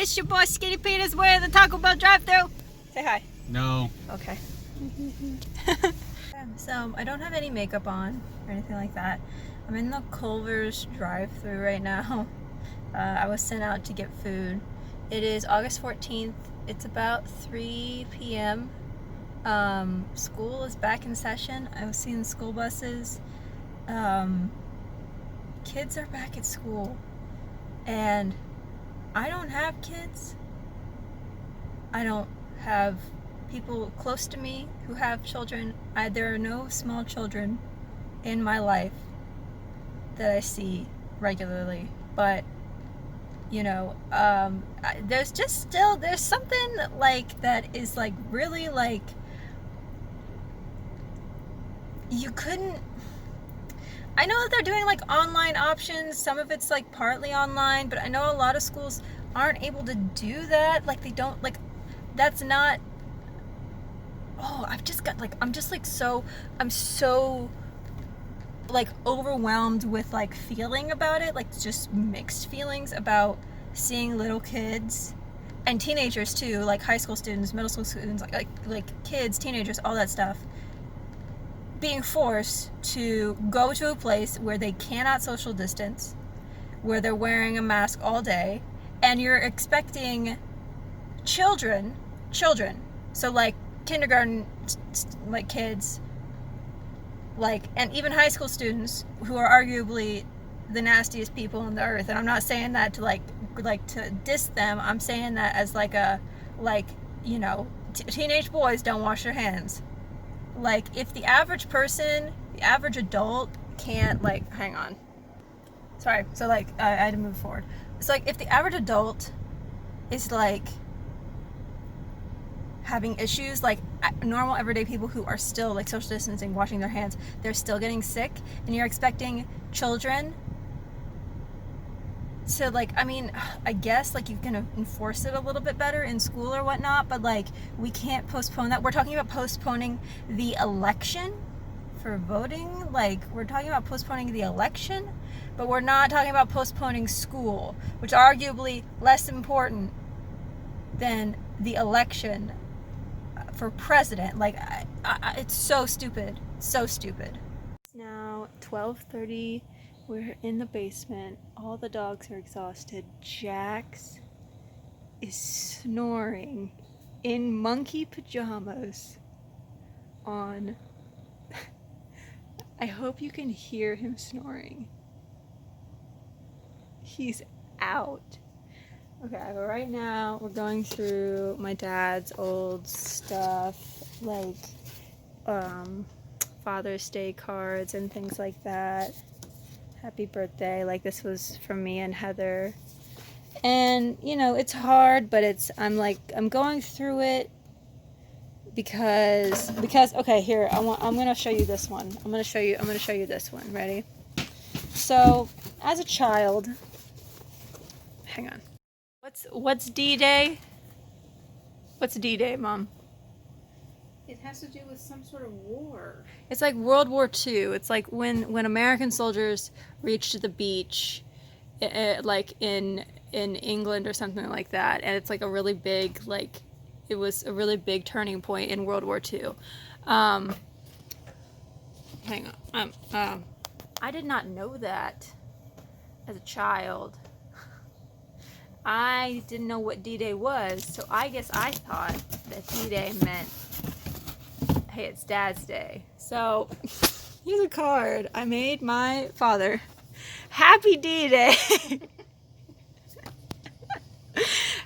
It's your boy Skinny Peters. We're at the Taco Bell drive-thru. Say hi. No. Okay. So I don't have any makeup on or anything like that. I'm in the Culver's drive-thru right now. I was sent out to get food. It is August 14th. It's about 3 p.m. School is back in session. I was seeing school buses. Kids are back at school. And I don't have kids. I don't have people close to me who have children. There are no small children in my life that I see regularly. But, you know, there's just still, there's something like that is like really like, you couldn't, I know that they're doing like online options. Some of it's like partly online, but I know a lot of schools aren't able to do that. Like they don't, like, that's not, oh, I've just got like, I'm so like overwhelmed with like feeling about it, like just mixed feelings about seeing little kids and teenagers too, like high school students, middle school students, like kids, teenagers, all that stuff, being forced to go to a place where they cannot social distance, where they're wearing a mask all day, and you're expecting children, so like kindergarten, like kids, like, and even high school students who are arguably the nastiest people on the earth. And I'm not saying that to like to diss them. I'm saying that as like a, like, you know, teenage boys don't wash their hands. Like, if the average person, the average adult can't, like, hang on. Sorry. So, like, I had to move forward. It's like, if the average adult is, like, having issues, like, normal everyday people who are still, like, social distancing, washing their hands, they're still getting sick, and you're expecting children to, like, I mean, I guess, like, you can enforce it a little bit better in school or whatnot, but, like, we can't postpone that. We're talking about postponing the election for voting. Like, we're talking about postponing the election, but we're not talking about postponing school, which are arguably less important than the election for president. Like, it's so stupid. So stupid. It's now 12:30. We're in the basement. All the dogs are exhausted. Jax is snoring in monkey pajamas on... I hope you can hear him snoring. He's out. Okay, but right now we're going through my dad's old stuff, like Father's Day cards and things like that. Happy birthday, like this was from me and Heather. And, you know, it's hard, but I'm going through it because okay, here, I'm going to show you this one. I'm going to show you this one. Ready? So, as a child, hang on. What's D-Day? What's D-Day, Mom? It has to do with some sort of war. It's like World War II. It's like when American soldiers reached the beach, like in England or something like that, and it's like a really big, like, it was a really big turning point in World War II. Hang on. I did not know that as a child. I didn't know what D-Day was, so I guess I thought that D-Day meant, hey, it's Dad's Day. So, here's a card I made my father. Happy D-Day.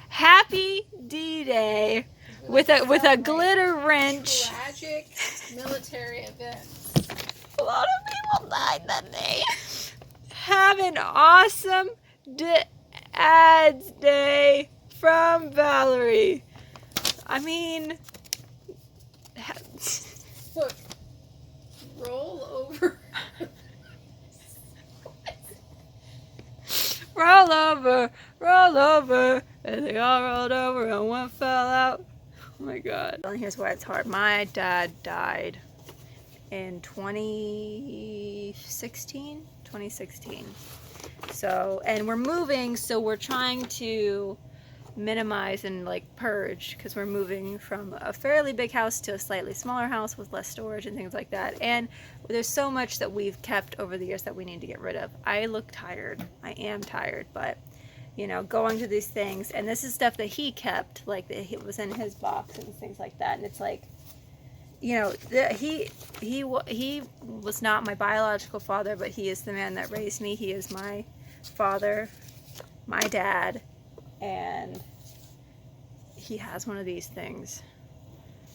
Happy D-Day with a glitter wrench. Tragic military event. A lot of people died that day. Have an awesome Dad's Day from Valerie. I mean, Look, roll over. roll over, and they all rolled over and one fell out. Oh my God. And here's why it's hard. My dad died in 2016. So, and we're moving, so we're trying to minimize and like purge, because we're moving from a fairly big house to a slightly smaller house with less storage and things like that. And there's so much that we've kept over the years that we need to get rid of. I look tired. I am tired, but you know, going to these things, and this is stuff that he kept, like that it was in his box and things like that. And it's like, you know, he was not my biological father, but he is the man that raised me. He is my father, my dad, and he has one of these things.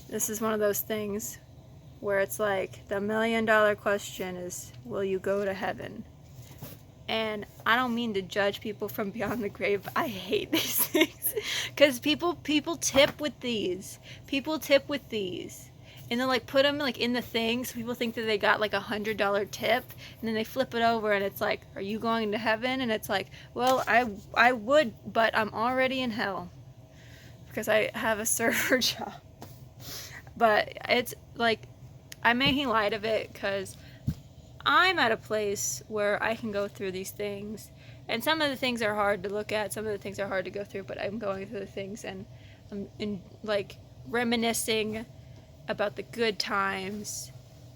This is one of those things where it's like the $1 million question is, will you go to heaven? And I don't mean to judge people from beyond the grave. I hate these things because people tip with these. People tip with these, and they'll like put them like in the thing, so people think that they got like $100 tip, and then they flip it over, and it's like, "Are you going to heaven?" And it's like, "Well, I would, but I'm already in hell because I have a server job." But it's like, I'm making light of it because I'm at a place where I can go through these things, and some of the things are hard to look at, some of the things are hard to go through, but I'm going through the things, and I'm like reminiscing about the good times,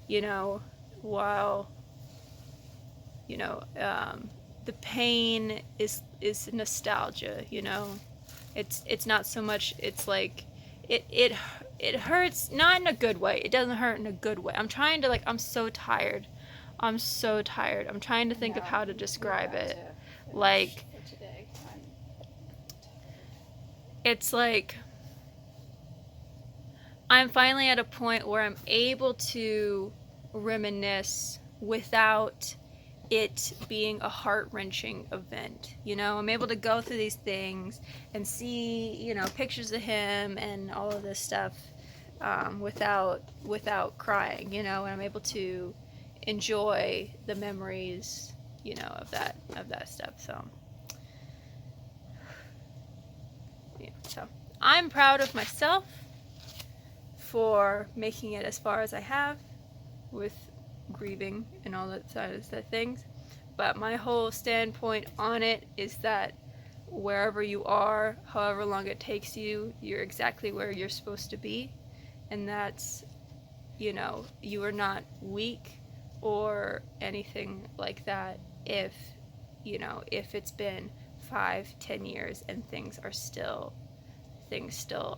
you know, while, you know, the pain is nostalgia, you know. It's not so much, it's like, it hurts, not in a good way. It doesn't hurt in a good way. I'm trying to, like, I'm so tired. I'm so tired. I'm trying to think of how to describe it. Like, it's like, I'm finally at a point where I'm able to reminisce without it being a heart-wrenching event. You know, I'm able to go through these things and see, you know, pictures of him and all of this stuff without crying, you know, and I'm able to enjoy the memories, you know, of that stuff. So yeah, so I'm proud of myself for making it as far as I have with grieving and all that side of the things. But my whole standpoint on it is that wherever you are, however long it takes you, you're exactly where you're supposed to be. And that's, you know, you are not weak or anything like that if, you know, if it's been 5-10 years and things still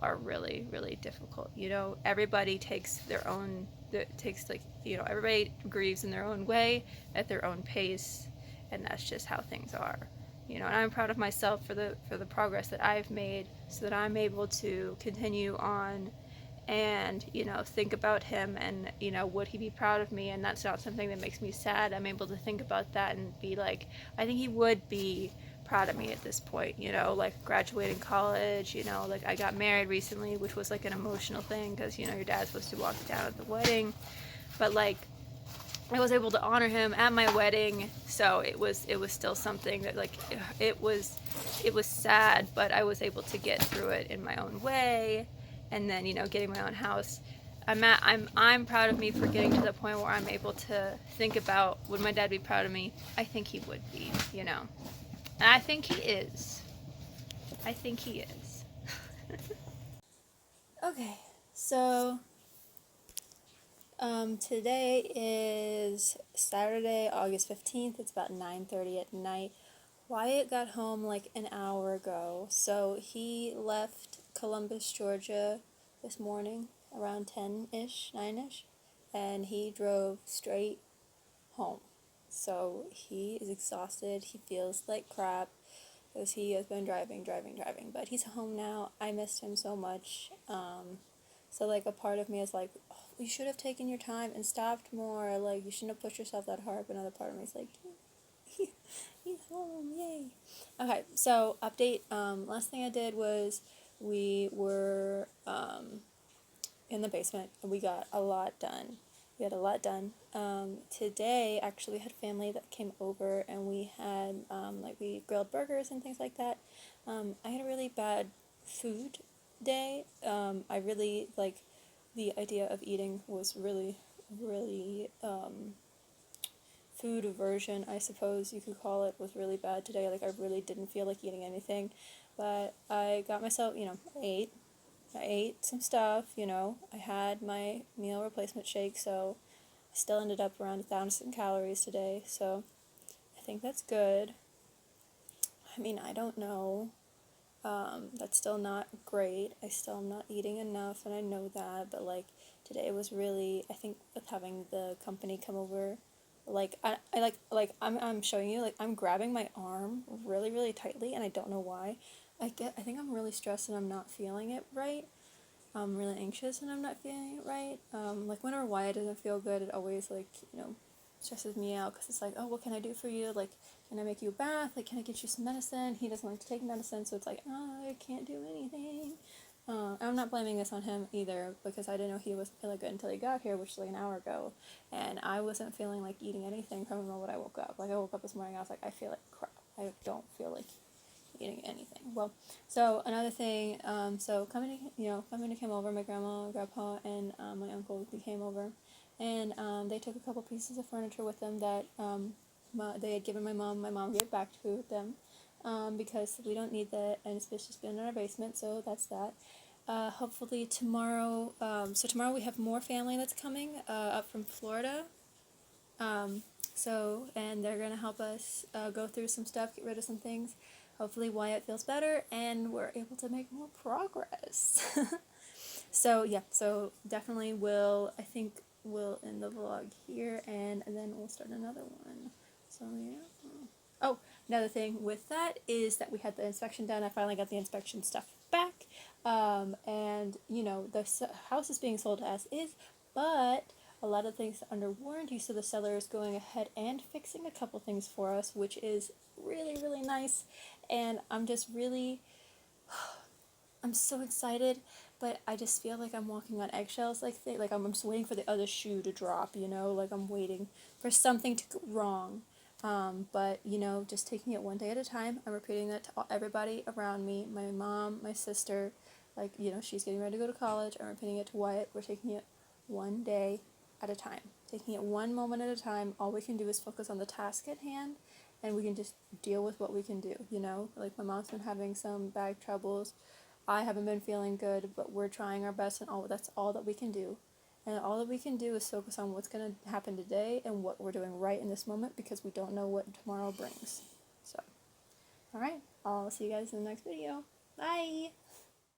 are really, really difficult. You know, everybody takes their own, like, you know, everybody grieves in their own way at their own pace, and that's just how things are. You know, and I'm proud of myself for the progress that I've made, so that I'm able to continue on and, you know, think about him, and, you know, would he be proud of me? And that's not something that makes me sad. I'm able to think about that and be like, I think he would be proud of me at this point, you know, like graduating college, you know, like I got married recently, which was like an emotional thing because, you know, your dad's supposed to walk down at the wedding, but like I was able to honor him at my wedding, so it was still something that, like, it was sad, but I was able to get through it in my own way. And then, you know, getting my own house, I'm proud of me for getting to the point where I'm able to think about, would my dad be proud of me? I think he would be, you know, and I think he is. Okay, so today is Saturday, August 15th. It's about 9:30 at night. Wyatt got home like an hour ago, so he left Columbus, Georgia this morning around 10-ish, 9-ish, and he drove straight home. So he is exhausted. He feels like crap because he has been driving, but he's home now. I missed him so much. So, like, a part of me is like, oh, you should have taken your time and stopped more. Like, you shouldn't have pushed yourself that hard. But another part of me is like, he's home, yay. Okay, so update. Last thing I did was we were in the basement, and we got a lot done. Today, actually, we had family that came over, and we had, we grilled burgers and things like that. I had a really bad food day. I really, like, the idea of eating was really, really, food aversion, I suppose you could call it, was really bad today. Like, I really didn't feel like eating anything. but I got myself, I ate some stuff, I had my meal replacement shake, so I still ended up around 1,000 calories today, so I think that's good. I mean, I don't know. That's still not great. I still am not eating enough, and I know that, but like today was really, I think with having the company come over, like I'm showing you, like I'm grabbing my arm really, really tightly, and I don't know why. I think I'm really stressed and I'm not feeling it right. I'm really anxious and I'm not feeling it right. Like whenever Wyatt doesn't feel good, it always like, stresses me out because it's like, oh, what can I do for you? Like, can I make you a bath? Like, can I get you some medicine? He doesn't like to take medicine, so it's like, oh, I can't do anything. I'm not blaming this on him either because I didn't know he was feeling good until he got here, which was like an hour ago, and I wasn't feeling like eating anything from the moment I woke up. Like I woke up this morning, I was like, I feel like crap. I don't feel like eating anything. Well, so another thing, so company came over, my grandma, grandpa, and my uncle came over, and they took a couple pieces of furniture with them that they had given my mom. My mom gave back to them because we don't need that, and it's just been in our basement, so that's that. Hopefully tomorrow, so tomorrow we have more family that's coming up from Florida. Um, and they're going to help us go through some stuff, get rid of some things. Hopefully Wyatt feels better and we're able to make more progress. So definitely I think we'll end the vlog here and then we'll start another one. So yeah. Oh, another thing with that is that we had the inspection done. I finally got the inspection stuff back. And the house is being sold to us but a lot of things under warranty, so the seller is going ahead and fixing a couple things for us, which is really, really nice. And I'm just really, I'm so excited, but I just feel like I'm walking on eggshells, like I'm just waiting for the other shoe to drop, like I'm waiting for something to go wrong. But just taking it one day at a time. I'm repeating that to everybody around me, my mom, my sister, she's getting ready to go to college. I'm repeating it to Wyatt. We're taking it one day at a time, taking it one moment at a time. All we can do is focus on the task at hand, and we can just deal with what we can do. Like my mom's been having some back troubles. I haven't been feeling good, but we're trying our best, and that's all that we can do. And all that we can do is focus on what's going to happen today and what we're doing right in this moment because we don't know what tomorrow brings. So, alright, I'll see you guys in the next video. Bye!